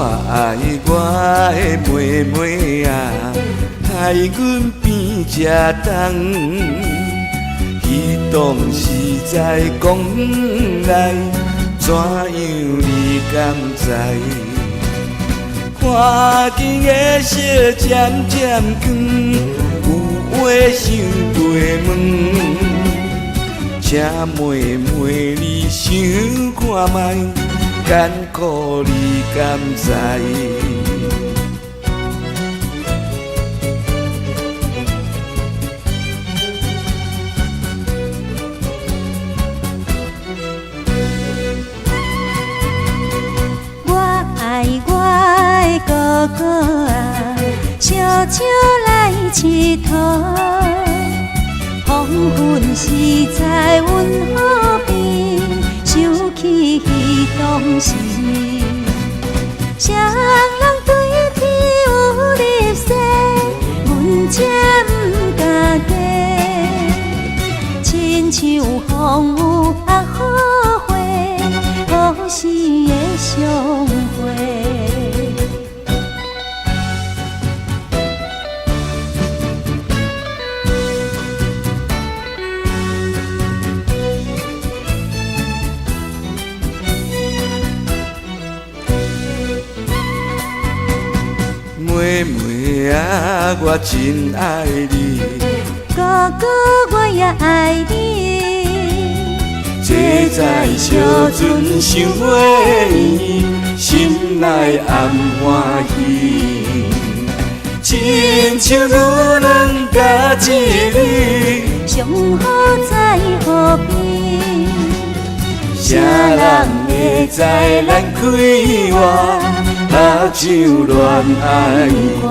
爱我的妹妹啊，害阮变这重。伊当时在讲来，怎样你敢知？看见的色渐渐光，有话想对问。请妹妹你想看覓，艱苦你敢知？我爱我的哥哥啊，小笑来佚佗。黄昏时在阮河边，想起彼当时。谁人对天有入世，阮才不敢假。亲像风有好花，好时的相会。妹妹啊，我真爱你，哥哥我也爱你。坐在小船想花园，心内暗欢喜。亲像阮两家一里，上好在河边。谁人会知咱开活，好像恋爱歌？